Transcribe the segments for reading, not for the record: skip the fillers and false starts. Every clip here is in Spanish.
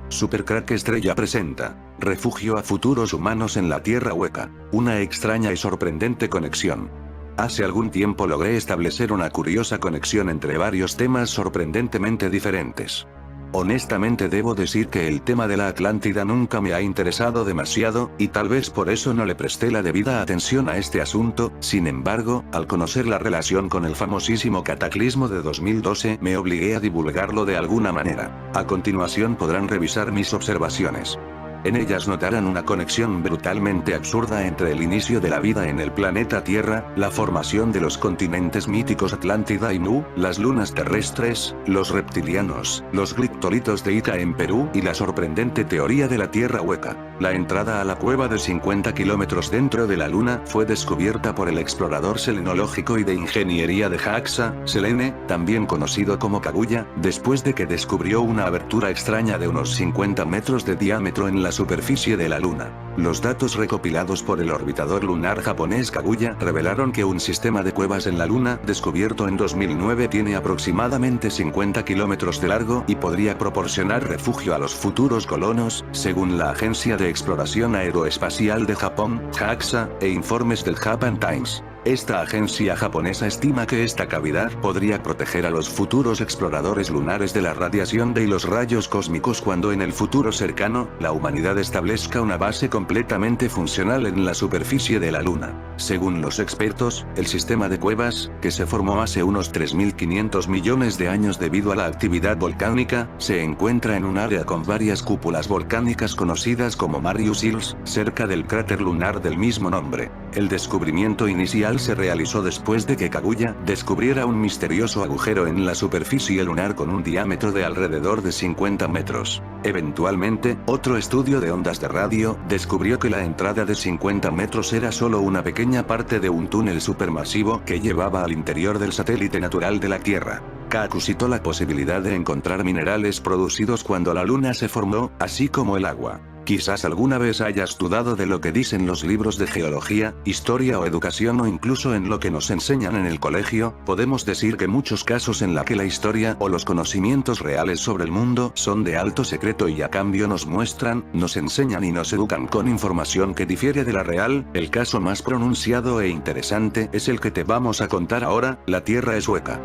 Supercrack Estrella presenta Refugio a futuros humanos en la Tierra hueca, una extraña y sorprendente conexión. Hace algún tiempo logré establecer una curiosa conexión entre varios temas sorprendentemente diferentes. Honestamente debo decir que el tema de la Atlántida nunca me ha interesado demasiado, y tal vez por eso no le presté la debida atención a este asunto. Sin embargo, al conocer la relación con el famosísimo cataclismo de 2012, me obligué a divulgarlo de alguna manera. A continuación podrán revisar mis observaciones. En ellas notarán una conexión brutalmente absurda entre el inicio de la vida en el planeta Tierra, la formación de los continentes míticos Atlántida y Nu, las lunas terrestres, los reptilianos, los glictolitos de Ica en Perú y la sorprendente teoría de la Tierra hueca. La entrada a la cueva de 50 kilómetros dentro de la Luna fue descubierta por el explorador selenológico y de ingeniería de JAXA, Selene, también conocido como Kaguya, después de que descubrió una abertura extraña de unos 50 metros de diámetro en la superficie de la Luna. Los datos recopilados por el orbitador lunar japonés Kaguya revelaron que un sistema de cuevas en la Luna descubierto en 2009 tiene aproximadamente 50 kilómetros de largo y podría proporcionar refugio a los futuros colonos, según la Agencia de Exploración Aeroespacial de Japón, JAXA, e informes del Japan Times. Esta agencia japonesa estima que esta cavidad podría proteger a los futuros exploradores lunares de la radiación y los rayos cósmicos cuando en el futuro cercano, la humanidad establezca una base completamente funcional en la superficie de la Luna. Según los expertos, el sistema de cuevas, que se formó hace unos 3.500 millones de años debido a la actividad volcánica, se encuentra en un área con varias cúpulas volcánicas conocidas como Marius Hills, cerca del cráter lunar del mismo nombre. El descubrimiento inicial se realizó después de que Kaguya descubriera un misterioso agujero en la superficie lunar con un diámetro de alrededor de 50 metros. Eventualmente, otro estudio de ondas de radio descubrió que la entrada de 50 metros era solo una pequeña parte de un túnel supermasivo que llevaba al interior del satélite natural de la Tierra. Kaku citó la posibilidad de encontrar minerales producidos cuando la Luna se formó, así como el agua. Quizás alguna vez hayas dudado de lo que dicen los libros de geología, historia o educación o incluso en lo que nos enseñan en el colegio. Podemos decir que muchos casos en la que la historia o los conocimientos reales sobre el mundo son de alto secreto y a cambio nos muestran, nos enseñan y nos educan con información que difiere de la real. El caso más pronunciado e interesante es el que te vamos a contar ahora. La Tierra es hueca.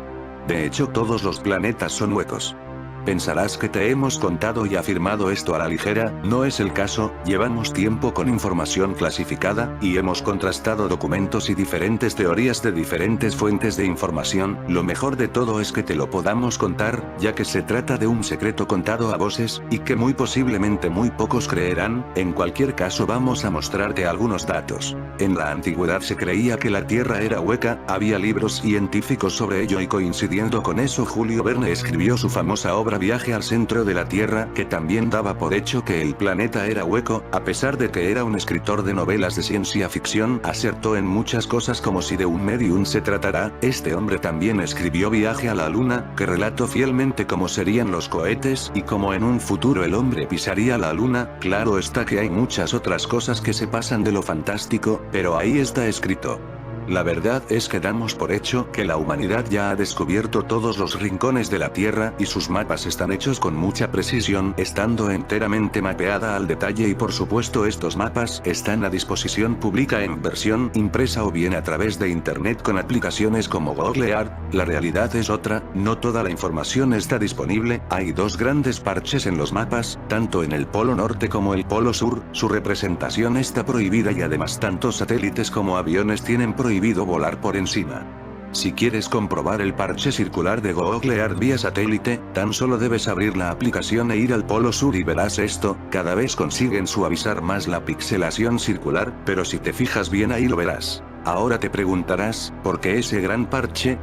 De hecho, todos los planetas son huecos. Pensarás que te hemos contado y afirmado esto a la ligera. No es el caso. Llevamos tiempo con información clasificada, y hemos contrastado documentos y diferentes teorías de diferentes fuentes de información. Lo mejor de todo es que te lo podamos contar, ya que se trata de un secreto contado a voces, y que muy posiblemente muy pocos creerán. En cualquier caso vamos a mostrarte algunos datos. En la antigüedad se creía que la Tierra era hueca, había libros científicos sobre ello y coincidiendo con eso Julio Verne escribió su famosa obra Viaje al centro de la Tierra, que también daba por hecho que el planeta era hueco. A pesar de que era un escritor de novelas de ciencia ficción, acertó en muchas cosas como si de un medium se tratara. Este hombre también escribió Viaje a la Luna, que relató fielmente cómo serían los cohetes y cómo en un futuro el hombre pisaría la Luna. Claro está que hay muchas otras cosas que se pasan de lo fantástico, pero ahí está escrito. La verdad es que damos por hecho que la humanidad ya ha descubierto todos los rincones de la Tierra y sus mapas están hechos con mucha precisión, estando enteramente mapeada al detalle y por supuesto estos mapas están a disposición pública en versión impresa o bien a través de internet con aplicaciones como Google Earth. La realidad es otra, no toda la información está disponible, hay dos grandes parches en los mapas, tanto en el polo norte como el polo sur, su representación está prohibida y además tanto satélites como aviones tienen prohibido volar por encima. Si quieres comprobar el parche circular de Google Earth vía satélite, tan solo debes abrir la aplicación e ir al polo sur y verás esto. Cada vez consiguen suavizar más la pixelación circular, pero si te fijas bien ahí lo verás. Ahora te preguntarás, ¿por qué ese gran parche?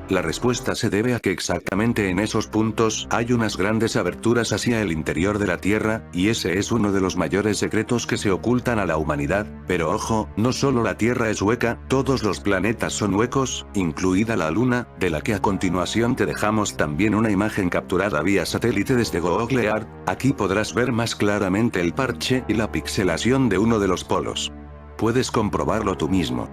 La respuesta se debe a que exactamente en esos puntos hay unas grandes aberturas hacia el interior de la Tierra, y ese es uno de los mayores secretos que se ocultan a la humanidad. Pero ojo, no solo la Tierra es hueca, todos los planetas son huecos, incluida la Luna, de la que a continuación te dejamos también una imagen capturada vía satélite desde Google Earth. Aquí podrás ver más claramente el parche y la pixelación de uno de los polos. Puedes comprobarlo tú mismo.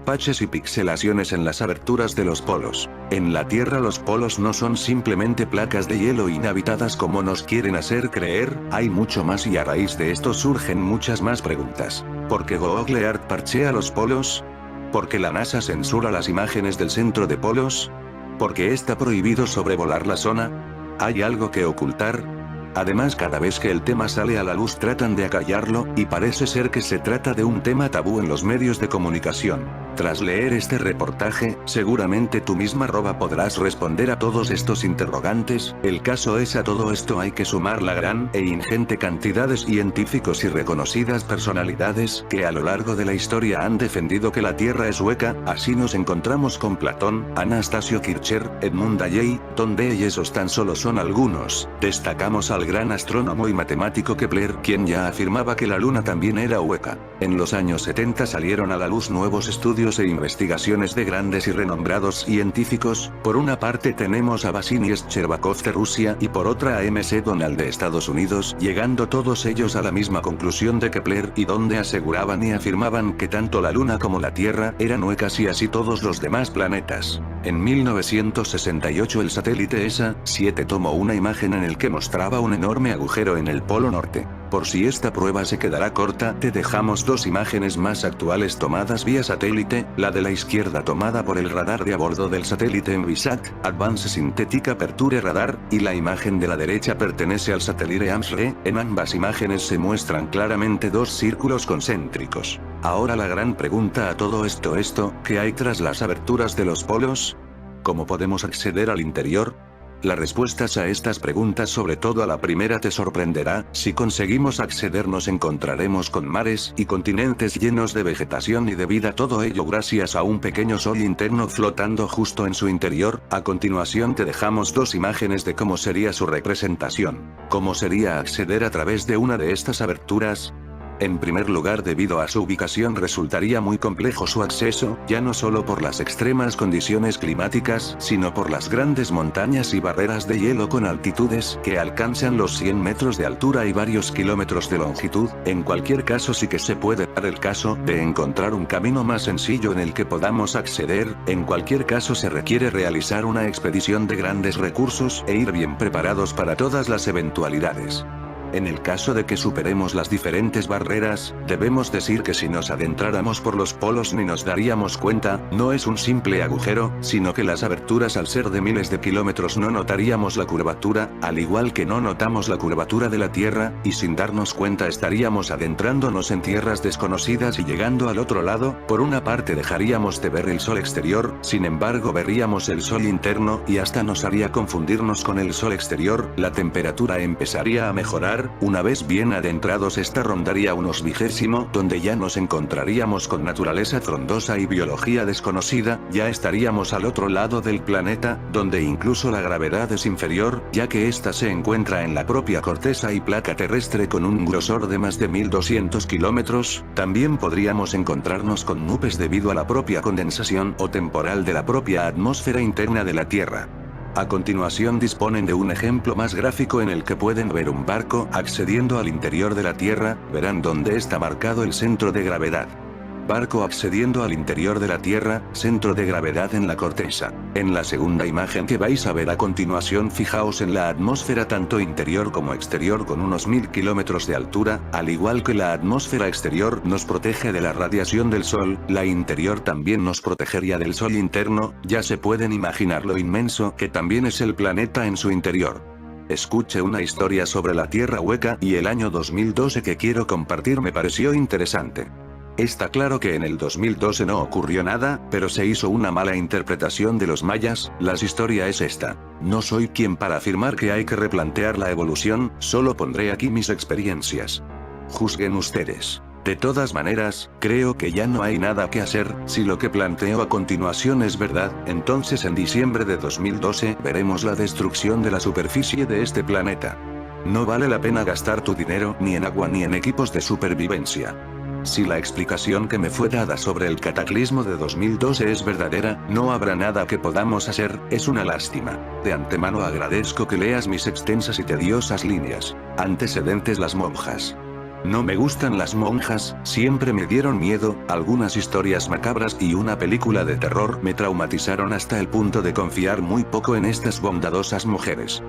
mapaches y pixelaciones en las aberturas de los polos. En la Tierra los polos no son simplemente placas de hielo inhabitadas como nos quieren hacer creer, hay mucho más y a raíz de esto surgen muchas más preguntas. ¿Por qué Google Earth parchea los polos? ¿Por qué la NASA censura las imágenes del centro de polos? ¿Por qué está prohibido sobrevolar la zona? ¿Hay algo que ocultar? Además, cada vez que el tema sale a la luz tratan de acallarlo, y parece ser que se trata de un tema tabú en los medios de comunicación. Tras leer este reportaje, seguramente tú misma podrás responder a todos estos interrogantes. El caso es, a todo esto hay que sumar la gran e ingente cantidad de científicos y reconocidas personalidades que a lo largo de la historia han defendido que la Tierra es hueca. Así nos encontramos con Platón, Anastasio Kirchner, Edmund Halley, donde y esos tan solo son algunos. Destacamos al gran astrónomo y matemático Kepler, quien ya afirmaba que la Luna también era hueca. En los años 70 salieron a la luz nuevos estudios e investigaciones de grandes y renombrados científicos. Por una parte tenemos a Vasily Shcherbakov de Rusia y por otra a M.C. Donald de Estados Unidos, llegando todos ellos a la misma conclusión de Kepler, y donde aseguraban y afirmaban que tanto la Luna como la Tierra eran huecas y así todos los demás planetas. En 1968 el satélite ESA-7 tomó una imagen en el que mostraba un enorme agujero en el Polo Norte. Por si esta prueba se quedará corta, te dejamos dos imágenes más actuales tomadas vía satélite, la de la izquierda tomada por el radar de a bordo del satélite Envisat, Advanced Synthetic Aperture Radar, y la imagen de la derecha pertenece al satélite AMS-RE. En ambas imágenes se muestran claramente dos círculos concéntricos. Ahora la gran pregunta a todo esto, ¿qué hay tras las aberturas de los polos? ¿Cómo podemos acceder al interior? Las respuestas a estas preguntas, sobre todo a la primera, te sorprenderá. Si conseguimos acceder nos encontraremos con mares y continentes llenos de vegetación y de vida, todo ello gracias a un pequeño sol interno flotando justo en su interior. A continuación te dejamos dos imágenes de cómo sería su representación. ¿Cómo sería acceder a través de una de estas aberturas? En primer lugar, debido a su ubicación resultaría muy complejo su acceso, ya no solo por las extremas condiciones climáticas, sino por las grandes montañas y barreras de hielo con altitudes que alcanzan los 100 metros de altura y varios kilómetros de longitud. En cualquier caso, sí que se puede dar el caso de encontrar un camino más sencillo en el que podamos acceder. En cualquier caso se requiere realizar una expedición de grandes recursos e ir bien preparados para todas las eventualidades. En el caso de que superemos las diferentes barreras, debemos decir que si nos adentráramos por los polos ni nos daríamos cuenta. No es un simple agujero, sino que las aberturas, al ser de miles de kilómetros, no notaríamos la curvatura, al igual que no notamos la curvatura de la Tierra, y sin darnos cuenta estaríamos adentrándonos en tierras desconocidas y llegando al otro lado. Por una parte dejaríamos de ver el sol exterior, sin embargo veríamos el sol interno, y hasta nos haría confundirnos con el sol exterior. La temperatura empezaría a mejorar. Una vez bien adentrados esta rondaría unos 20°, donde ya nos encontraríamos con naturaleza frondosa y biología desconocida. Ya estaríamos al otro lado del planeta, donde incluso la gravedad es inferior, ya que ésta se encuentra en la propia corteza y placa terrestre con un grosor de más de 1200 kilómetros. También podríamos encontrarnos con nubes debido a la propia condensación o temporal de la propia atmósfera interna de la Tierra. A continuación disponen de un ejemplo más gráfico en el que pueden ver un barco accediendo al interior de la Tierra. Verán dónde está marcado el centro de gravedad. Barco accediendo al interior de la Tierra, centro de gravedad en la corteza. En la segunda imagen que vais a ver a continuación, fijaos en la atmósfera tanto interior como exterior con unos 1000 kilómetros de altura. Al igual que la atmósfera exterior nos protege de la radiación del sol, la interior también nos protegería del sol interno. Ya se pueden imaginar lo inmenso que también es el planeta en su interior. Escuché una historia sobre la Tierra hueca y el año 2012 que quiero compartir, me pareció interesante. Está claro que en el 2012 no ocurrió nada, pero se hizo una mala interpretación de los mayas. La historia es esta. No soy quien para afirmar que hay que replantear la evolución, solo pondré aquí mis experiencias. Juzguen ustedes. De todas maneras, creo que ya no hay nada que hacer. Si lo que planteo a continuación es verdad, entonces en diciembre de 2012 veremos la destrucción de la superficie de este planeta. No vale la pena gastar tu dinero ni en agua ni en equipos de supervivencia. Si la explicación que me fue dada sobre el cataclismo de 2012 es verdadera, no habrá nada que podamos hacer. Es una lástima. De antemano agradezco que leas mis extensas y tediosas líneas. Antecedentes: las monjas. No me gustan las monjas, siempre me dieron miedo, algunas historias macabras y una película de terror me traumatizaron hasta el punto de confiar muy poco en estas bondadosas mujeres.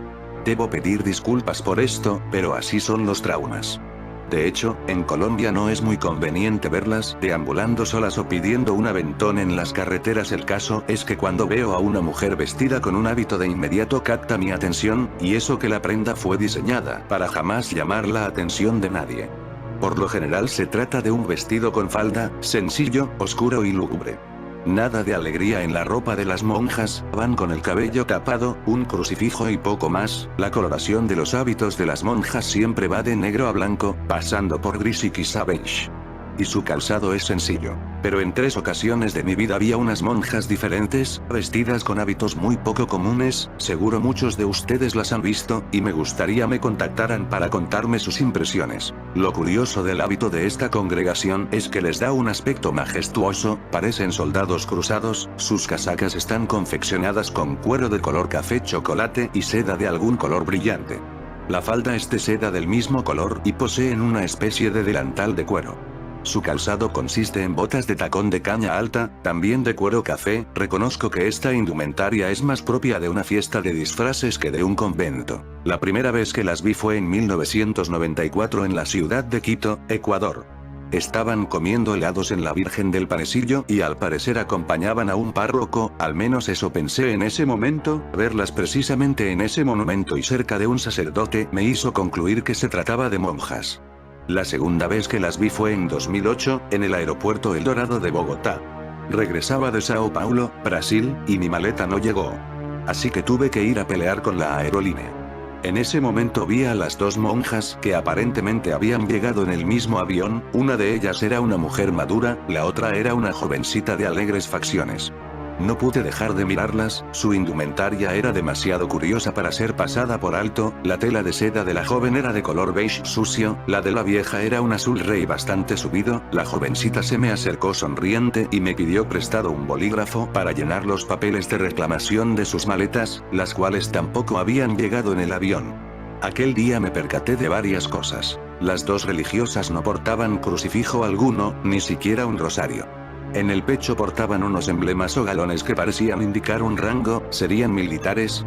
Debo pedir disculpas por esto, pero así son los traumas. De hecho, en Colombia no es muy conveniente verlas deambulando solas o pidiendo un aventón en las carreteras. El caso es que cuando veo a una mujer vestida con un hábito de inmediato capta mi atención, y eso que la prenda fue diseñada para jamás llamar la atención de nadie. Por lo general se trata de un vestido con falda, sencillo, oscuro y lúgubre. Nada de alegría en la ropa de las monjas, van con el cabello tapado, un crucifijo y poco más. La coloración de los hábitos de las monjas siempre va de negro a blanco, pasando por gris y quizá beige. Y su calzado es sencillo. Pero en 3 ocasiones de mi vida vi a unas monjas diferentes, vestidas con hábitos muy poco comunes, seguro muchos de ustedes las han visto, y me gustaría me contactaran para contarme sus impresiones. Lo curioso del hábito de esta congregación es que les da un aspecto majestuoso, parecen soldados cruzados, sus casacas están confeccionadas con cuero de color café chocolate y seda de algún color brillante. La falda es de seda del mismo color y poseen una especie de delantal de cuero. Su calzado consiste en botas de tacón de caña alta, también de cuero café. Reconozco que esta indumentaria es más propia de una fiesta de disfraces que de un convento. La primera vez que las vi fue en 1994 en la ciudad de Quito, Ecuador. Estaban comiendo helados en la Virgen del Panecillo y al parecer acompañaban a un párroco, al menos eso pensé en ese momento. Verlas precisamente en ese monumento y cerca de un sacerdote me hizo concluir que se trataba de monjas. La segunda vez que las vi fue en 2008, en el aeropuerto El Dorado de Bogotá. Regresaba de Sao Paulo, Brasil, y mi maleta no llegó. Así que tuve que ir a pelear con la aerolínea. En ese momento vi a las 2 monjas que aparentemente habían llegado en el mismo avión, una de ellas era una mujer madura, la otra era una jovencita de alegres facciones. No pude dejar de mirarlas, su indumentaria era demasiado curiosa para ser pasada por alto. La tela de seda de la joven era de color beige sucio, la de la vieja era un azul rey bastante subido. La jovencita se me acercó sonriente y me pidió prestado un bolígrafo para llenar los papeles de reclamación de sus maletas, las cuales tampoco habían llegado en el avión. Aquel día me percaté de varias cosas. Las 2 religiosas no portaban crucifijo alguno, ni siquiera un rosario. En el pecho portaban unos emblemas o galones que parecían indicar un rango. ¿Serían militares?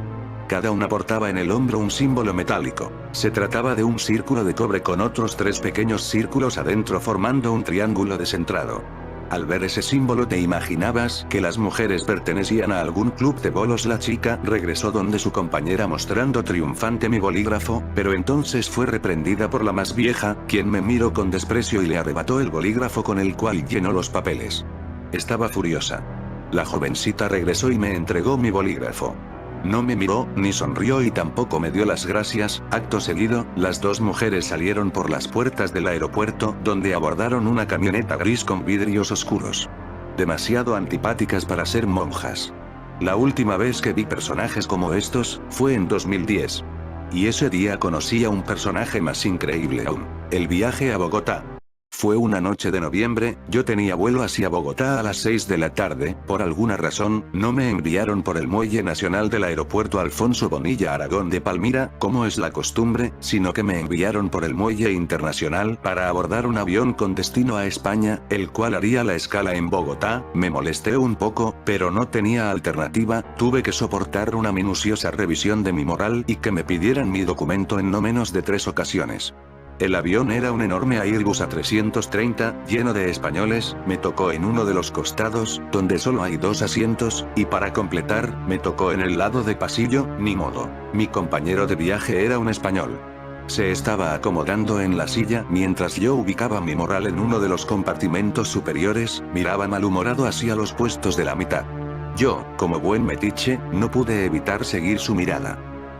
Cada una portaba en el hombro un símbolo metálico. Se trataba de un círculo de cobre con otros 3 pequeños círculos adentro formando un triángulo descentrado. Al ver ese símbolo te imaginabas que las mujeres pertenecían a algún club de bolos. La chica regresó donde su compañera mostrando triunfante mi bolígrafo, pero entonces fue reprendida por la más vieja, quien me miró con desprecio y le arrebató el bolígrafo con el cual llenó los papeles. Estaba furiosa. La jovencita regresó y me entregó mi bolígrafo. No me miró, ni sonrió y tampoco me dio las gracias. Acto seguido, las 2 mujeres salieron por las puertas del aeropuerto, donde abordaron una camioneta gris con vidrios oscuros. Demasiado antipáticas para ser monjas. La última vez que vi personajes como estos, fue en 2010. Y ese día conocí a un personaje más increíble aún. El viaje a Bogotá. Fue una noche de noviembre, yo tenía vuelo hacia Bogotá a las 6 de la tarde, por alguna razón, no me enviaron por el muelle nacional del aeropuerto Alfonso Bonilla Aragón de Palmira, como es la costumbre, sino que me enviaron por el muelle internacional para abordar un avión con destino a España, el cual haría la escala en Bogotá. Me molesté un poco, pero no tenía alternativa, tuve que soportar una minuciosa revisión de mi moral y que me pidieran mi documento en no menos de 3 ocasiones. El avión era un enorme Airbus A330, lleno de españoles. Me tocó en uno de los costados, donde solo hay 2 asientos, y para completar, me tocó en el lado de pasillo. Ni modo. Mi compañero de viaje era un español. Se estaba acomodando en la silla mientras yo ubicaba mi moral en uno de los compartimentos superiores. Miraba malhumorado hacia los puestos de la mitad. Yo, como buen metiche, no pude evitar seguir su mirada.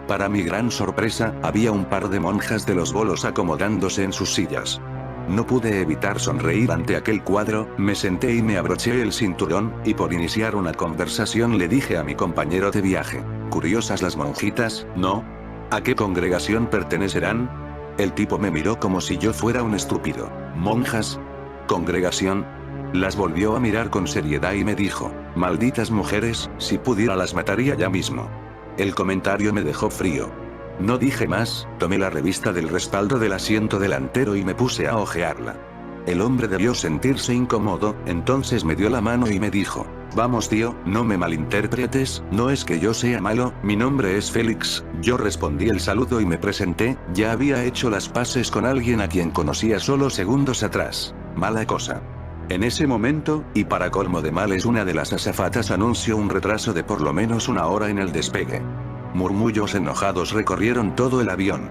Para mi gran sorpresa, había un par de monjas de los bolos acomodándose en sus sillas. No pude evitar sonreír ante aquel cuadro, me senté y me abroché el cinturón, y por iniciar una conversación le dije a mi compañero de viaje: ¿Curiosas las monjitas, no? ¿A qué congregación pertenecerán? El tipo me miró como si yo fuera un estúpido. ¿Monjas? ¿Congregación? Las volvió a mirar con seriedad y me dijo: malditas mujeres, si pudiera las mataría ya mismo. El comentario me dejó frío. No dije más, tomé la revista del respaldo del asiento delantero y me puse a hojearla. El hombre debió sentirse incómodo, entonces me dio la mano y me dijo: vamos tío, no me malinterpretes, no es que yo sea malo, mi nombre es Félix. Yo respondí el saludo y me presenté, ya había hecho las paces con alguien a quien conocía solo segundos atrás. Mala cosa. En ese momento, y para colmo de males, una de las azafatas anunció un retraso de por lo menos 1 hora en el despegue. Murmullos enojados recorrieron todo el avión.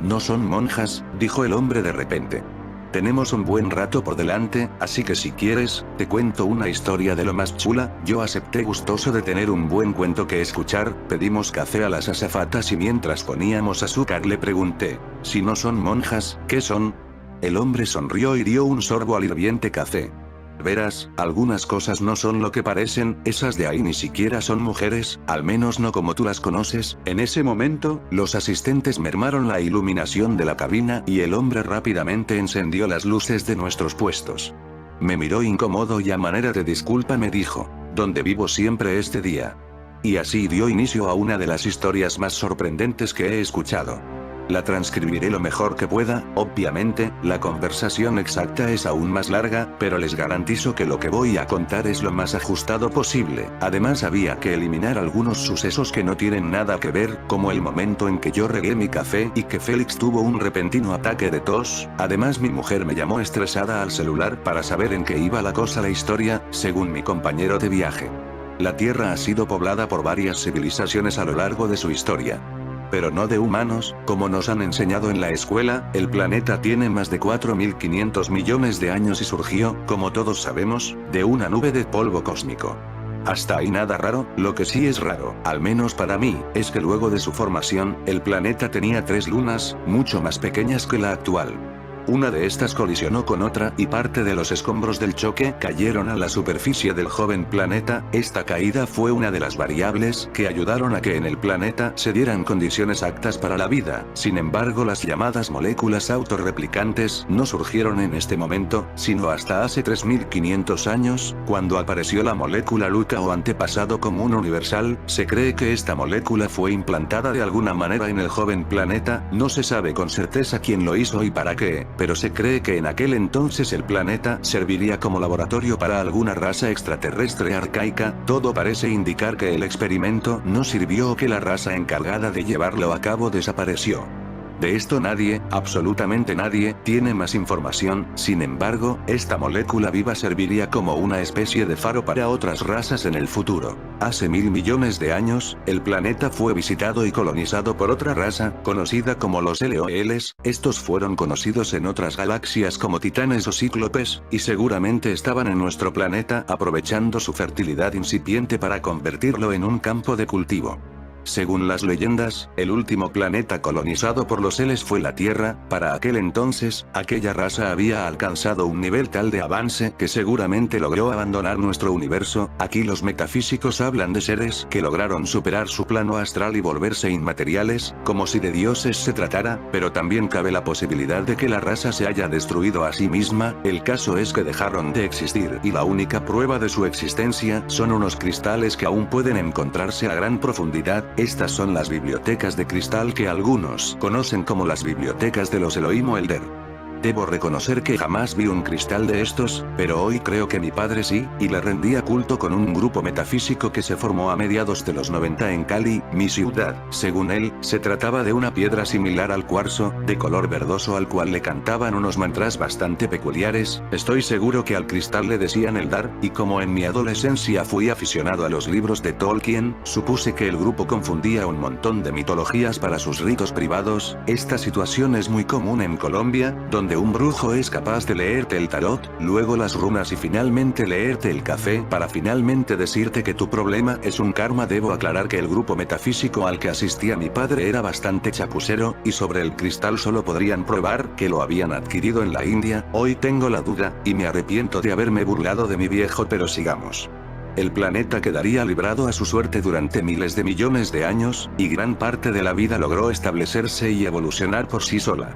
No son monjas, dijo el hombre de repente. Tenemos un buen rato por delante, así que si quieres, te cuento una historia de lo más chula. Yo acepté gustoso de tener un buen cuento que escuchar, pedimos café a las azafatas y mientras poníamos azúcar le pregunté: si no son monjas, ¿qué son? El hombre sonrió y dio un sorbo al hirviente café. Verás, algunas cosas no son lo que parecen, esas de ahí ni siquiera son mujeres, al menos no como tú las conoces. En ese momento, los asistentes mermaron la iluminación de la cabina y el hombre rápidamente encendió las luces de nuestros puestos. Me miró incómodo y a manera de disculpa me dijo: donde vivo siempre es de día. Y así dio inicio a una de las historias más sorprendentes que he escuchado. La transcribiré lo mejor que pueda, obviamente, la conversación exacta es aún más larga, pero les garantizo que lo que voy a contar es lo más ajustado posible. Además había que eliminar algunos sucesos que no tienen nada que ver, como el momento en que yo regué mi café y que Félix tuvo un repentino ataque de tos. Además mi mujer me llamó estresada al celular para saber en qué iba la cosa. La historia, según mi compañero de viaje. La Tierra ha sido poblada por varias civilizaciones a lo largo de su historia. Pero no de humanos, como nos han enseñado en la escuela. El planeta tiene más de 4.500 millones de años y surgió, como todos sabemos, de una nube de polvo cósmico. Hasta ahí nada raro. Lo que sí es raro, al menos para mí, es que luego de su formación, el planeta tenía 3 lunas, mucho más pequeñas que la actual. Una de estas colisionó con otra y parte de los escombros del choque cayeron a la superficie del joven planeta. Esta caída fue una de las variables que ayudaron a que en el planeta se dieran condiciones aptas para la vida. Sin embargo, las llamadas moléculas autorreplicantes no surgieron en este momento, sino hasta hace 3.500 años, cuando apareció la molécula Luca o antepasado común universal. Se cree que esta molécula fue implantada de alguna manera en el joven planeta, no se sabe con certeza quién lo hizo y para qué, pero se cree que en aquel entonces el planeta serviría como laboratorio para alguna raza extraterrestre arcaica. Todo parece indicar que el experimento no sirvió o que la raza encargada de llevarlo a cabo desapareció. De esto nadie, absolutamente nadie, tiene más información. Sin embargo, esta molécula viva serviría como una especie de faro para otras razas en el futuro. Hace 1.000 millones de años, el planeta fue visitado y colonizado por otra raza, conocida como los LOLs. Estos fueron conocidos en otras galaxias como titanes o cíclopes, y seguramente estaban en nuestro planeta aprovechando su fertilidad incipiente para convertirlo en un campo de cultivo. Según las leyendas, el último planeta colonizado por los Eles fue la Tierra. Para aquel entonces, aquella raza había alcanzado un nivel tal de avance que seguramente logró abandonar nuestro universo. Aquí los metafísicos hablan de seres que lograron superar su plano astral y volverse inmateriales, como si de dioses se tratara, pero también cabe la posibilidad de que la raza se haya destruido a sí misma. El caso es que dejaron de existir y la única prueba de su existencia son unos cristales que aún pueden encontrarse a gran profundidad. Estas son las bibliotecas de cristal que algunos conocen como las bibliotecas de los Elohim o Elder. Debo reconocer que jamás vi un cristal de estos, pero hoy creo que mi padre sí, y le rendía culto con un grupo metafísico que se formó a mediados de los 90 en Cali, mi ciudad. Según él, se trataba de una piedra similar al cuarzo, de color verdoso al cual le cantaban unos mantras bastante peculiares. Estoy seguro que al cristal le decían Eldar, y como en mi adolescencia fui aficionado a los libros de Tolkien, supuse que el grupo confundía un montón de mitologías para sus ritos privados. Esta situación es muy común en Colombia, donde un brujo es capaz de leerte el tarot, luego las runas y finalmente leerte el café para finalmente decirte que tu problema es un karma. Debo aclarar que el grupo metafísico al que asistía mi padre era bastante chapucero, y sobre el cristal solo podrían probar que lo habían adquirido en la India. Hoy tengo la duda, y me arrepiento de haberme burlado de mi viejo, pero sigamos. El planeta quedaría librado a su suerte durante miles de millones de años, y gran parte de la vida logró establecerse y evolucionar por sí sola.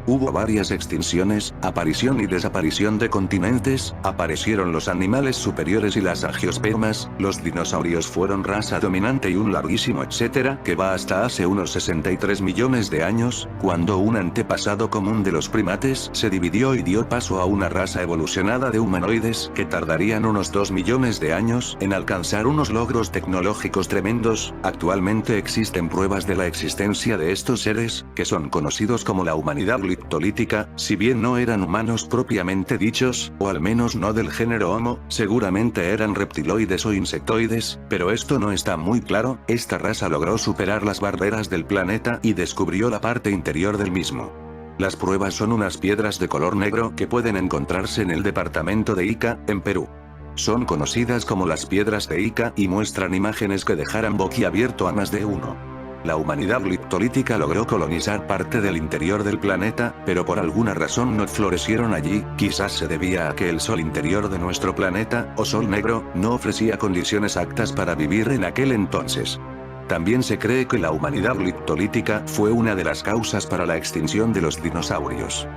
Hubo varias extinciones, aparición y desaparición de continentes, aparecieron los animales superiores y las angiospermas, los dinosaurios fueron raza dominante y un larguísimo etcétera que va hasta hace unos 63 millones de años, cuando un antepasado común de los primates se dividió y dio paso a una raza evolucionada de humanoides que tardarían unos 2 millones de años en alcanzar unos logros tecnológicos tremendos. Actualmente existen pruebas de la existencia de estos seres, que son conocidos como la humanidad gliptolítica, si bien no eran humanos propiamente dichos, o al menos no del género Homo, seguramente eran reptiloides o insectoides, pero esto no está muy claro. Esta raza logró superar las barreras del planeta y descubrió la parte interior del mismo. Las pruebas son unas piedras de color negro que pueden encontrarse en el departamento de Ica, en Perú. Son conocidas como las piedras de Ica y muestran imágenes que dejarán boquiabierto a más de uno. La humanidad gliptolítica logró colonizar parte del interior del planeta, pero por alguna razón no florecieron allí. Quizás se debía a que el sol interior de nuestro planeta, o sol negro, no ofrecía condiciones aptas para vivir en aquel entonces. También se cree que la humanidad gliptolítica fue una de las causas para la extinción de los dinosaurios.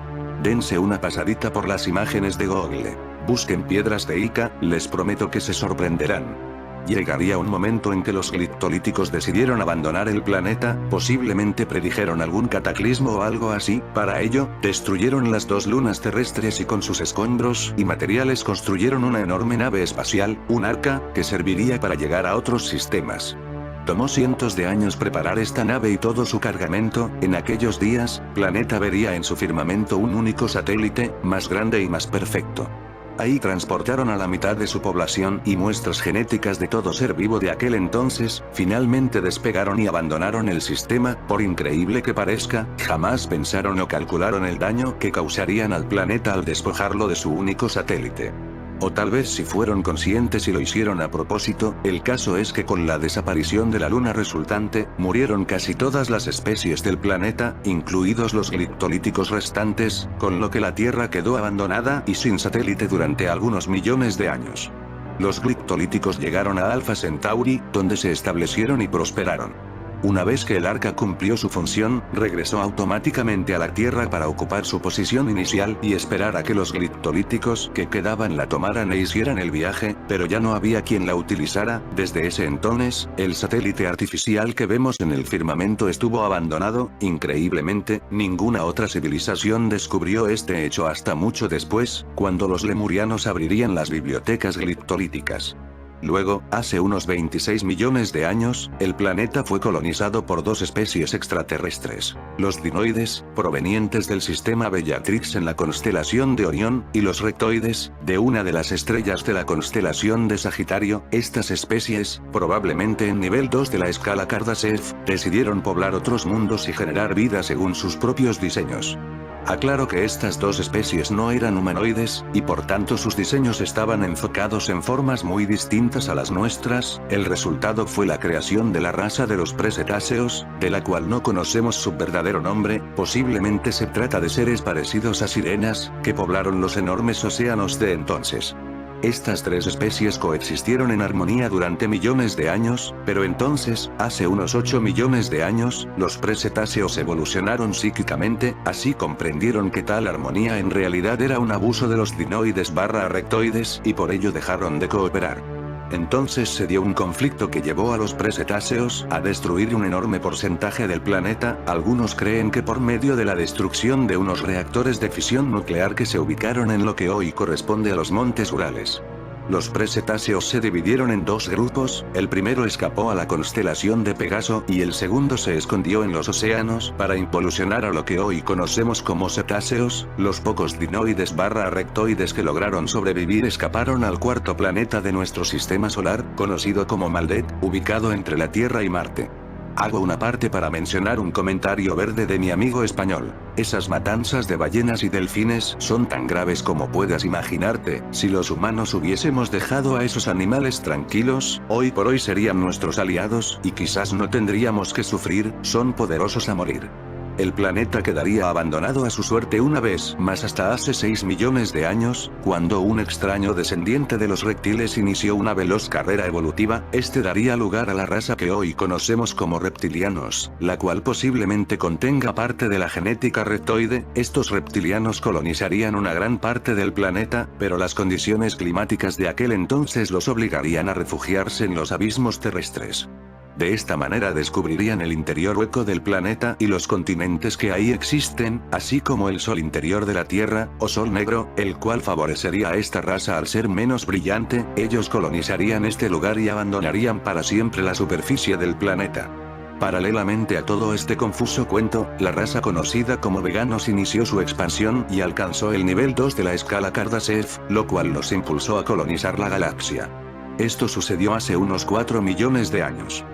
Dense una pasadita por las imágenes de Google. Busquen piedras de Ica, les prometo que se sorprenderán. Llegaría un momento en que los gliptolíticos decidieron abandonar el planeta, posiblemente predijeron algún cataclismo o algo así. Para ello, destruyeron las 2 lunas terrestres y con sus escombros y materiales construyeron una enorme nave espacial, un arca, que serviría para llegar a otros sistemas. Tomó cientos de años preparar esta nave y todo su cargamento. En aquellos días, planeta vería en su firmamento un único satélite, más grande y más perfecto. Ahí transportaron a la mitad de su población y muestras genéticas de todo ser vivo de aquel entonces. Finalmente despegaron y abandonaron el sistema. Por increíble que parezca, jamás pensaron o calcularon el daño que causarían al planeta al despojarlo de su único satélite. O tal vez si fueron conscientes y lo hicieron a propósito. El caso es que con la desaparición de la luna resultante, murieron casi todas las especies del planeta, incluidos los gliptolíticos restantes, con lo que la Tierra quedó abandonada y sin satélite durante algunos millones de años. Los gliptolíticos llegaron a Alpha Centauri, donde se establecieron y prosperaron. Una vez que el arca cumplió su función, regresó automáticamente a la Tierra para ocupar su posición inicial y esperar a que los gliptolíticos que quedaban la tomaran e hicieran el viaje, pero ya no había quien la utilizara. Desde ese entonces, el satélite artificial que vemos en el firmamento estuvo abandonado. Increíblemente, ninguna otra civilización descubrió este hecho hasta mucho después, cuando los lemurianos abrirían las bibliotecas gliptolíticas. Luego, hace unos 26 millones de años, el planeta fue colonizado por 2 especies extraterrestres. Los dinoides, provenientes del sistema Bellatrix en la constelación de Orión, y los rectoides, de una de las estrellas de la constelación de Sagitario. Estas especies, probablemente en nivel 2 de la escala Kardashev, decidieron poblar otros mundos y generar vida según sus propios diseños. Aclaro que estas 2 especies no eran humanoides, y por tanto sus diseños estaban enfocados en formas muy distintas a las nuestras. El resultado fue la creación de la raza de los presetáceos, de la cual no conocemos su verdadero nombre. Posiblemente se trata de seres parecidos a sirenas, que poblaron los enormes océanos de entonces. Estas 3 especies coexistieron en armonía durante millones de años, pero entonces, hace unos 8 millones de años, los presetáceos evolucionaron psíquicamente, así comprendieron que tal armonía en realidad era un abuso de los dinoides/rectoides, y por ello dejaron de cooperar. Entonces se dio un conflicto que llevó a los presetáceos a destruir un enorme porcentaje del planeta. Algunos creen que por medio de la destrucción de unos reactores de fisión nuclear que se ubicaron en lo que hoy corresponde a los montes Urales. Los presetáceos se dividieron en 2 grupos, el primero escapó a la constelación de Pegaso y el segundo se escondió en los océanos para involucionar a lo que hoy conocemos como cetáceos. Los pocos dinoides/rectoides que lograron sobrevivir escaparon al 4.º planeta de nuestro sistema solar, conocido como Maldet, ubicado entre la Tierra y Marte. Hago una parte para mencionar un comentario verde de mi amigo español. Esas matanzas de ballenas y delfines son tan graves como puedas imaginarte. Si los humanos hubiésemos dejado a esos animales tranquilos, hoy por hoy serían nuestros aliados, y quizás no tendríamos que sufrir. Son poderosos a morir. el planeta quedaría abandonado a su suerte una vez más hasta hace 6 millones de años, cuando un extraño descendiente de los reptiles inició una veloz carrera evolutiva. Este daría lugar a la raza que hoy conocemos como reptilianos, la cual posiblemente contenga parte de la genética reptoide. Estos reptilianos colonizarían una gran parte del planeta, pero las condiciones climáticas de aquel entonces los obligarían a refugiarse en los abismos terrestres. De esta manera descubrirían el interior hueco del planeta y los continentes que ahí existen, así como el sol interior de la Tierra, o sol negro, el cual favorecería a esta raza al ser menos brillante. Ellos colonizarían este lugar y abandonarían para siempre la superficie del planeta. Paralelamente a todo este confuso cuento, la raza conocida como veganos inició su expansión y alcanzó el nivel 2 de la escala Kardashev, lo cual los impulsó a colonizar la galaxia. Esto sucedió hace unos 4 millones de años.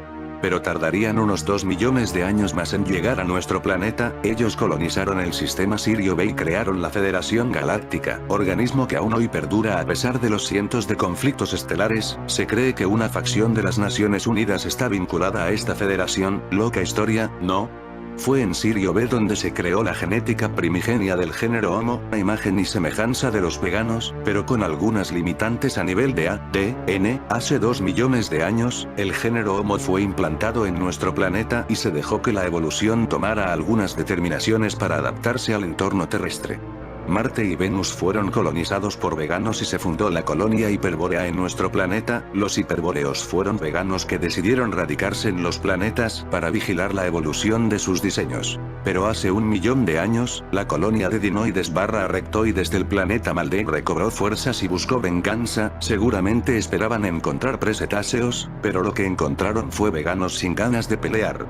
Pero tardarían unos 2 millones de años más en llegar a nuestro planeta. Ellos colonizaron el sistema Sirio B y crearon la Federación Galáctica, organismo que aún hoy perdura a pesar de los cientos de conflictos estelares. Se cree que una facción de las Naciones Unidas está vinculada a esta federación. Loca historia, ¿no? Fue en Sirio B donde se creó la genética primigenia del género Homo, a imagen y semejanza de los veganos, pero con algunas limitantes a nivel de ADN. Hace 2 millones de años, el género Homo fue implantado en nuestro planeta y se dejó que la evolución tomara algunas determinaciones para adaptarse al entorno terrestre. Marte y Venus fueron colonizados por veganos y se fundó la colonia hiperbórea en nuestro planeta. Los hiperbóreos fueron veganos que decidieron radicarse en los planetas para vigilar la evolución de sus diseños. Pero hace 1 millón de años, la colonia de dinoides/rectoides del planeta Maldek recobró fuerzas y buscó venganza. Seguramente esperaban encontrar presetáceos, pero lo que encontraron fue veganos sin ganas de pelear.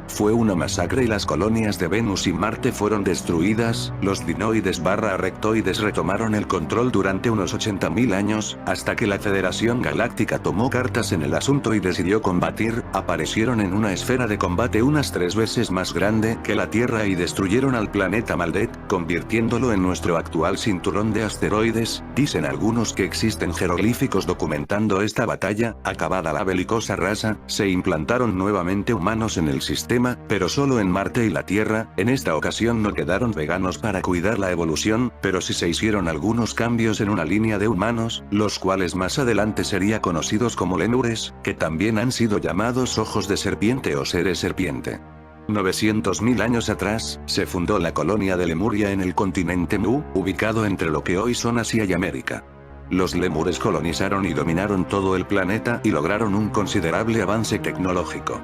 Fue una masacre y las colonias de Venus y Marte fueron destruidas. Los dinoides/rectoides retomaron el control durante unos 80.000 años, hasta que la Federación Galáctica tomó cartas en el asunto y decidió combatir. Aparecieron en una esfera de combate unas 3 veces más grande que la Tierra y destruyeron al planeta Maldek, convirtiéndolo en nuestro actual cinturón de asteroides. Dicen algunos que existen jeroglíficos documentando esta batalla. Acabada la belicosa raza, se implantaron nuevamente humanos en el sistema, pero solo en Marte y la Tierra. En esta ocasión no quedaron veganos para cuidar la evolución, pero sí se hicieron algunos cambios en una línea de humanos, los cuales más adelante serían conocidos como lémures, que también han sido llamados ojos de serpiente o seres serpiente. 900.000 años atrás, se fundó la colonia de Lemuria en el continente Mu, ubicado entre lo que hoy son Asia y América. Los lémures colonizaron y dominaron todo el planeta y lograron un considerable avance tecnológico.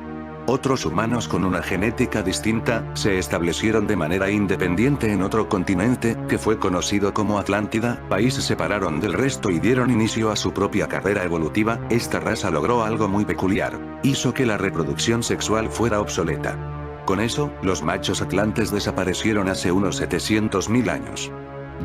Otros humanos con una genética distinta, se establecieron de manera independiente en otro continente, que fue conocido como Atlántida. Países se separaron del resto y dieron inicio a su propia carrera evolutiva. Esta raza logró algo muy peculiar. Hizo que la reproducción sexual fuera obsoleta. Con eso, los machos atlantes desaparecieron hace unos 700.000 años.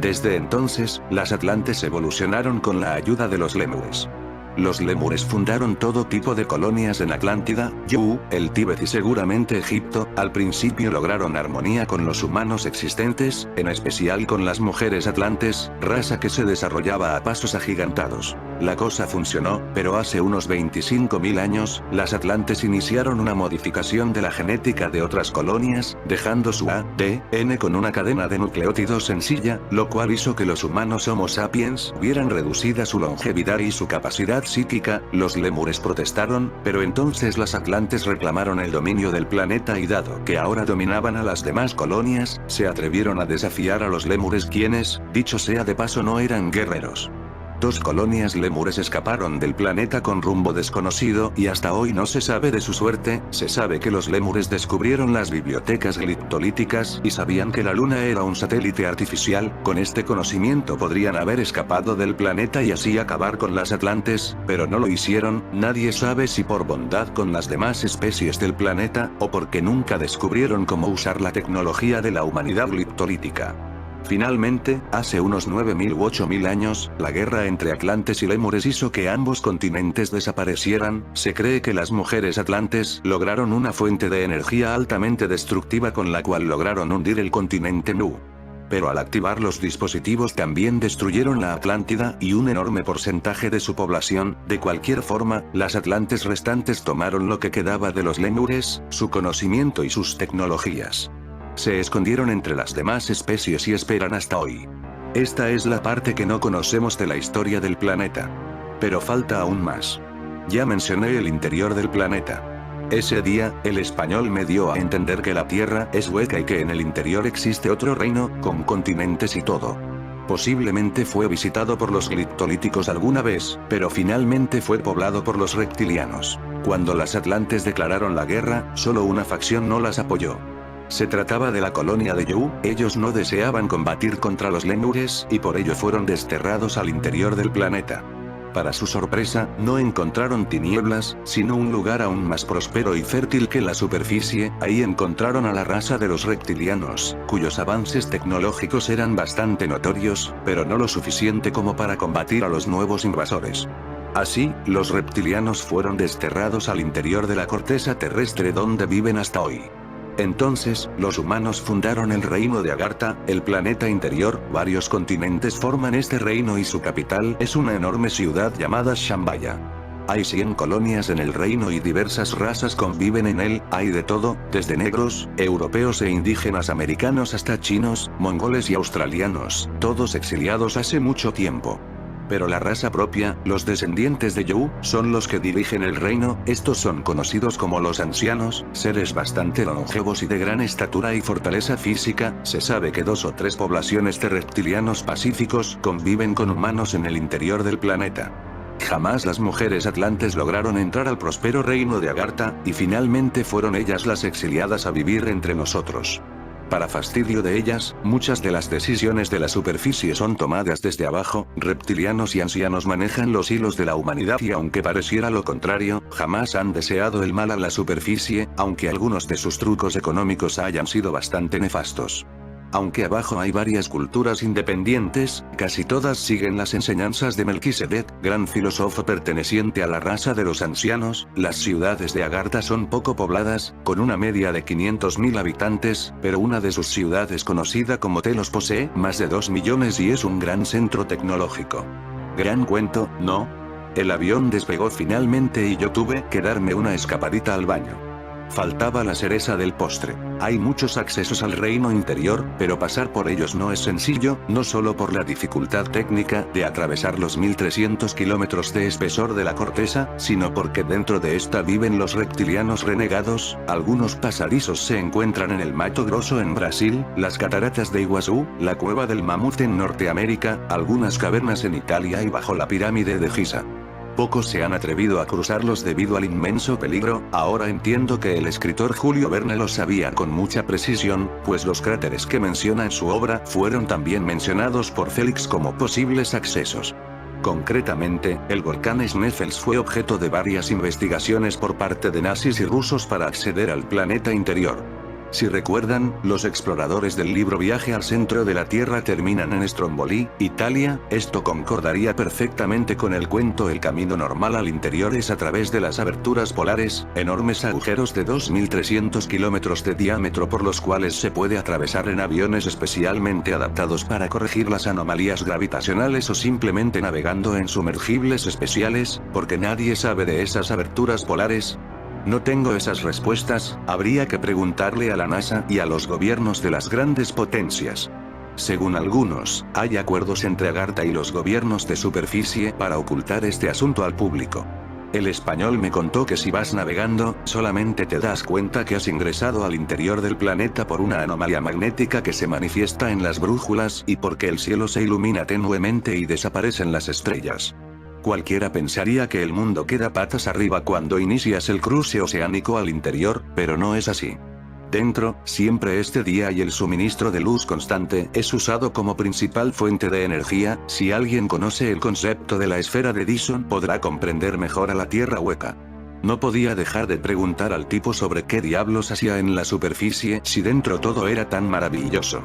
Desde entonces, las atlantes evolucionaron con la ayuda de los lémures. Los lémures fundaron todo tipo de colonias en Atlántida, Yu, el Tíbet y seguramente Egipto. Al principio lograron armonía con los humanos existentes, en especial con las mujeres atlantes, raza que se desarrollaba a pasos agigantados. La cosa funcionó, pero hace unos 25.000 años, las atlantes iniciaron una modificación de la genética de otras colonias, dejando su ADN con una cadena de nucleótidos sencilla, lo cual hizo que los humanos Homo sapiens vieran reducida su longevidad y su capacidad psíquica. Los lémures protestaron, pero entonces las atlantes reclamaron el dominio del planeta y dado que ahora dominaban a las demás colonias, se atrevieron a desafiar a los lémures quienes, dicho sea de paso, no eran guerreros. 2 colonias lémures escaparon del planeta con rumbo desconocido y hasta hoy no se sabe de su suerte. Se sabe que los lémures descubrieron las bibliotecas gliptolíticas y sabían que la luna era un satélite artificial. Con este conocimiento podrían haber escapado del planeta y así acabar con las atlantes, pero no lo hicieron. Nadie sabe si por bondad con las demás especies del planeta, o porque nunca descubrieron cómo usar la tecnología de la humanidad gliptolítica. Finalmente, hace unos 9.000 u 8.000 años, la guerra entre atlantes y lémures hizo que ambos continentes desaparecieran. Se cree que las mujeres atlantes lograron una fuente de energía altamente destructiva con la cual lograron hundir el continente Mu. Pero al activar los dispositivos también destruyeron la Atlántida y un enorme porcentaje de su población. De cualquier forma, las atlantes restantes tomaron lo que quedaba de los lémures, su conocimiento y sus tecnologías. se escondieron entre las demás especies y esperan hasta hoy. Esta es la parte que no conocemos de la historia del planeta. Pero falta aún más. Ya mencioné el interior del planeta. Ese día, el español me dio a entender que la Tierra es hueca y que en el interior existe otro reino, con continentes y todo. Posiblemente fue visitado por los gliptolíticos alguna vez, pero finalmente fue poblado por los reptilianos. Cuando las atlantes declararon la guerra, solo una facción no las apoyó. Se trataba de la colonia de Yu, ellos no deseaban combatir contra los lemures y por ello fueron desterrados al interior del planeta. Para su sorpresa, no encontraron tinieblas, sino un lugar aún más próspero y fértil que la superficie, ahí encontraron a la raza de los reptilianos, cuyos avances tecnológicos eran bastante notorios, pero no lo suficiente como para combatir a los nuevos invasores. Así, los reptilianos fueron desterrados al interior de la corteza terrestre donde viven hasta hoy. Entonces, los humanos fundaron el reino de Agartha, el planeta interior, varios continentes forman este reino y su capital es una enorme ciudad llamada Shambhaya. Hay 100 colonias en el reino y diversas razas conviven en él, hay de todo, desde negros, europeos e indígenas americanos hasta chinos, mongoles y australianos, todos exiliados hace mucho tiempo. Pero la raza propia, los descendientes de Yu, son los que dirigen el reino, estos son conocidos como los ancianos, seres bastante longevos y de gran estatura y fortaleza física, se sabe que 2 o 3 poblaciones de reptilianos pacíficos conviven con humanos en el interior del planeta. Jamás las mujeres atlantes lograron entrar al próspero reino de Agartha, y finalmente fueron ellas las exiliadas a vivir entre nosotros. Para fastidio de ellas, muchas de las decisiones de la superficie son tomadas desde abajo, reptilianos y ancianos manejan los hilos de la humanidad y aunque pareciera lo contrario, jamás han deseado el mal a la superficie, aunque algunos de sus trucos económicos hayan sido bastante nefastos. Aunque abajo hay varias culturas independientes, casi todas siguen las enseñanzas de Melquisedec, gran filósofo perteneciente a la raza de los ancianos. Las ciudades de Agartha son poco pobladas, con una media de 500.000 habitantes, pero una de sus ciudades conocida como Telos posee más de 2 millones y es un gran centro tecnológico. Gran cuento, ¿no? El avión despegó finalmente y yo tuve que darme una escapadita al baño. Faltaba la cereza del postre. Hay muchos accesos al reino interior, pero pasar por ellos no es sencillo, no solo por la dificultad técnica de atravesar los 1300 kilómetros de espesor de la corteza, sino porque dentro de esta viven los reptilianos renegados. Algunos pasadizos se encuentran en el Mato Grosso en Brasil, las cataratas de Iguazú, la cueva del mamut en Norteamérica, algunas cavernas en Italia y bajo la pirámide de Giza. Pocos se han atrevido a cruzarlos debido al inmenso peligro. Ahora entiendo que el escritor Julio Verne lo sabía con mucha precisión, pues los cráteres que menciona en su obra fueron también mencionados por Félix como posibles accesos. Concretamente, el volcán Sneffels fue objeto de varias investigaciones por parte de nazis y rusos para acceder al planeta interior. Si recuerdan, los exploradores del libro Viaje al centro de la Tierra terminan en Stromboli, Italia. Esto concordaría perfectamente con el cuento. El camino normal al interior es a través de las aberturas polares, enormes agujeros de 2300 kilómetros de diámetro por los cuales se puede atravesar en aviones especialmente adaptados para corregir las anomalías gravitacionales o simplemente navegando en sumergibles especiales, porque nadie sabe de esas aberturas polares. No tengo esas respuestas, habría que preguntarle a la NASA y a los gobiernos de las grandes potencias. Según algunos, hay acuerdos entre Agartha y los gobiernos de superficie para ocultar este asunto al público. El español me contó que si vas navegando, solamente te das cuenta que has ingresado al interior del planeta por una anomalía magnética que se manifiesta en las brújulas y porque el cielo se ilumina tenuemente y desaparecen las estrellas. Cualquiera pensaría que el mundo queda patas arriba cuando inicias el cruce oceánico al interior, pero no es así. Dentro, siempre es de día y el suministro de luz constante es usado como principal fuente de energía. Si alguien conoce el concepto de la esfera de Dyson podrá comprender mejor a la Tierra hueca. No podía dejar de preguntar al tipo sobre qué diablos hacía en la superficie si dentro todo era tan maravilloso.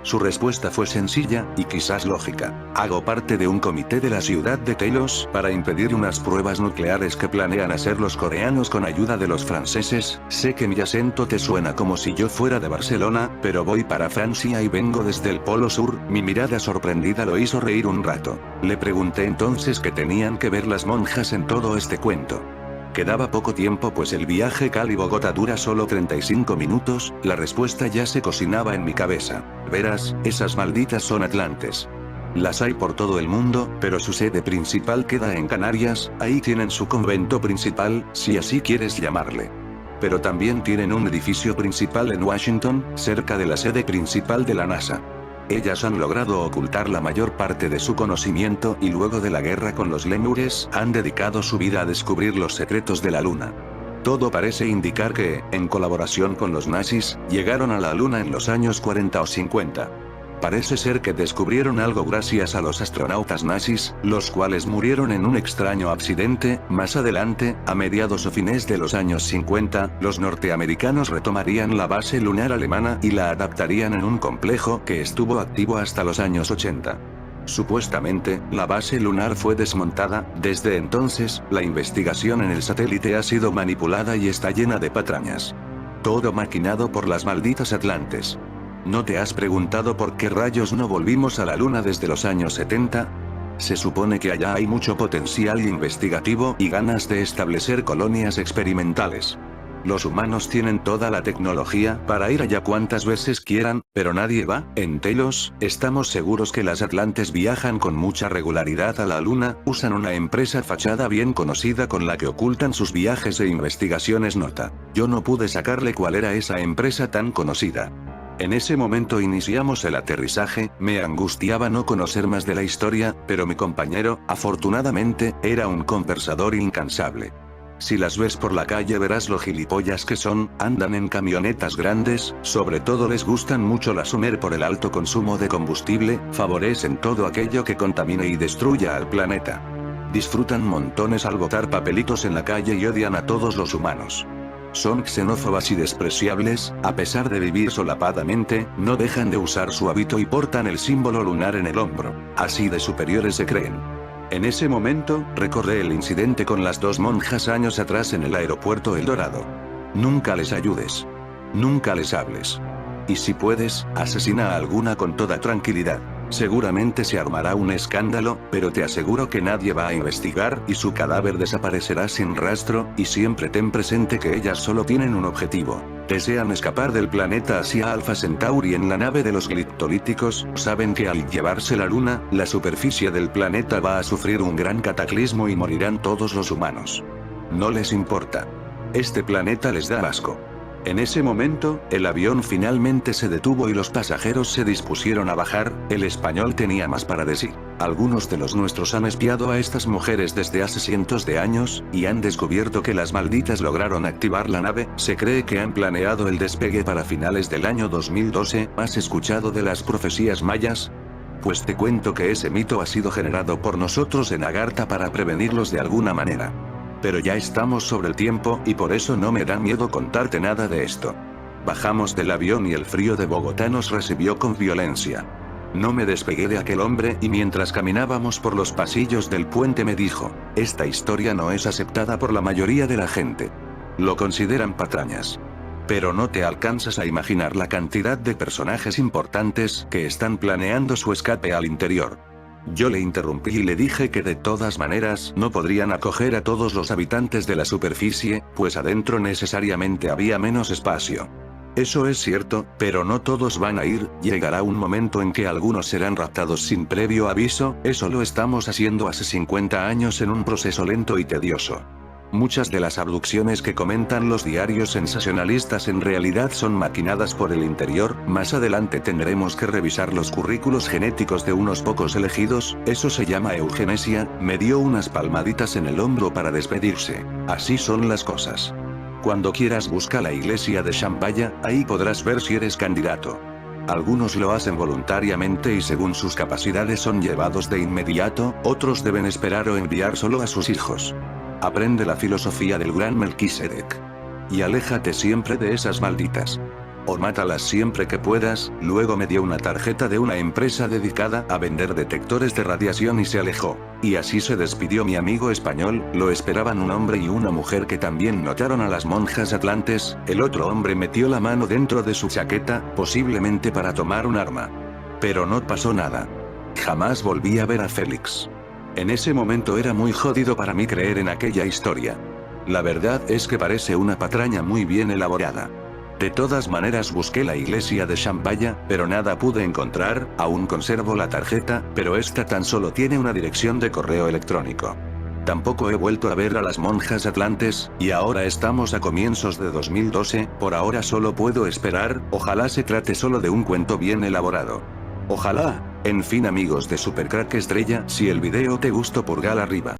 Su respuesta fue sencilla, y quizás lógica. Hago parte de un comité de la ciudad de Telos para impedir unas pruebas nucleares que planean hacer los coreanos con ayuda de los franceses. Sé que mi acento te suena como si yo fuera de Barcelona, pero voy para Francia y vengo desde el Polo Sur. Mi mirada sorprendida lo hizo reír un rato. Le pregunté entonces qué tenían que ver las monjas en todo este cuento. Quedaba poco tiempo pues el viaje Cali-Bogotá dura solo 35 minutos, la respuesta ya se cocinaba en mi cabeza. Verás, esas malditas son atlantes. Las hay por todo el mundo, pero su sede principal queda en Canarias, ahí tienen su convento principal, si así quieres llamarle. Pero también tienen un edificio principal en Washington, cerca de la sede principal de la NASA. Ellas han logrado ocultar la mayor parte de su conocimiento y luego de la guerra con los lémures, han dedicado su vida a descubrir los secretos de la Luna. Todo parece indicar que, en colaboración con los nazis, llegaron a la Luna en los años 40 o 50. Parece ser que descubrieron algo gracias a los astronautas nazis, los cuales murieron en un extraño accidente. Más adelante, a mediados o fines de los años 50, los norteamericanos retomarían la base lunar alemana y la adaptarían en un complejo que estuvo activo hasta los años 80. Supuestamente, la base lunar fue desmontada. Desde entonces, la investigación en el satélite ha sido manipulada y está llena de patrañas. Todo maquinado por las malditas atlantes. ¿No te has preguntado por qué rayos no volvimos a la Luna desde los años 70? Se supone que allá hay mucho potencial investigativo y ganas de establecer colonias experimentales. Los humanos tienen toda la tecnología para ir allá cuantas veces quieran, pero nadie va. En Telos, estamos seguros que las atlantes viajan con mucha regularidad a la Luna, usan una empresa fachada bien conocida con la que ocultan sus viajes e investigaciones. Nota: yo no pude sacarle cuál era esa empresa tan conocida. En ese momento iniciamos el aterrizaje, me angustiaba no conocer más de la historia, pero mi compañero, afortunadamente, era un conversador incansable. Si las ves por la calle verás lo gilipollas que son, andan en camionetas grandes, sobre todo les gustan mucho las Hummer por el alto consumo de combustible, favorecen todo aquello que contamine y destruya al planeta. Disfrutan montones al botar papelitos en la calle y odian a todos los humanos. Son xenófobas y despreciables, a pesar de vivir solapadamente, no dejan de usar su hábito y portan el símbolo lunar en el hombro. Así de superiores se creen. En ese momento, recordé el incidente con las dos monjas años atrás en el aeropuerto El Dorado. Nunca les ayudes. Nunca les hables. Y si puedes, asesina a alguna con toda tranquilidad. Seguramente se armará un escándalo, pero te aseguro que nadie va a investigar y su cadáver desaparecerá sin rastro, y siempre ten presente que ellas solo tienen un objetivo. Desean escapar del planeta hacia Alpha Centauri en la nave de los gliptolíticos. Saben que al llevarse la Luna, la superficie del planeta va a sufrir un gran cataclismo y morirán todos los humanos. No les importa. Este planeta les da asco. En ese momento, el avión finalmente se detuvo y los pasajeros se dispusieron a bajar. El español tenía más para decir. Algunos de los nuestros han espiado a estas mujeres desde hace cientos de años, y han descubierto que las malditas lograron activar la nave. Se cree que han planeado el despegue para finales del año 2012. ¿Has escuchado de las profecías mayas? Pues te cuento que ese mito ha sido generado por nosotros en Agartha para prevenirlos de alguna manera. Pero ya estamos sobre el tiempo, y por eso no me da miedo contarte nada de esto. Bajamos del avión y el frío de Bogotá nos recibió con violencia. No me despegué de aquel hombre y mientras caminábamos por los pasillos del puente me dijo: esta historia no es aceptada por la mayoría de la gente. Lo consideran patrañas. Pero no te alcanzas a imaginar la cantidad de personajes importantes que están planeando su escape al interior. Yo le interrumpí y le dije que de todas maneras no podrían acoger a todos los habitantes de la superficie, pues adentro necesariamente había menos espacio. Eso es cierto, pero no todos van a ir. Llegará un momento en que algunos serán raptados sin previo aviso. Eso lo estamos haciendo hace 50 años en un proceso lento y tedioso. Muchas de las abducciones que comentan los diarios sensacionalistas en realidad son maquinadas por el interior. Más adelante tendremos que revisar los currículos genéticos de unos pocos elegidos. Eso se llama eugenesia. Me dio unas palmaditas en el hombro para despedirse. Así son las cosas. Cuando quieras busca la iglesia de Champaya, ahí podrás ver si eres candidato. Algunos lo hacen voluntariamente y según sus capacidades son llevados de inmediato, otros deben esperar o enviar solo a sus hijos. Aprende la filosofía del gran Melquisedec. Y aléjate siempre de esas malditas. O mátalas siempre que puedas. Luego me dio una tarjeta de una empresa dedicada a vender detectores de radiación y se alejó. Y así se despidió mi amigo español. Lo esperaban un hombre y una mujer que también notaron a las monjas atlantes. El otro hombre metió la mano dentro de su chaqueta, posiblemente para tomar un arma. Pero no pasó nada. Jamás volví a ver a Félix. En ese momento era muy jodido para mí creer en aquella historia. La verdad es que parece una patraña muy bien elaborada. De todas maneras busqué la iglesia de Shambhaya, pero nada pude encontrar. Aún conservo la tarjeta, pero esta tan solo tiene una dirección de correo electrónico. Tampoco he vuelto a ver a las monjas atlantes, y ahora estamos a comienzos de 2012, por ahora solo puedo esperar. Ojalá se trate solo de un cuento bien elaborado. Ojalá. En fin, amigos de Supercrack Estrella, si el video te gustó, pulgar arriba.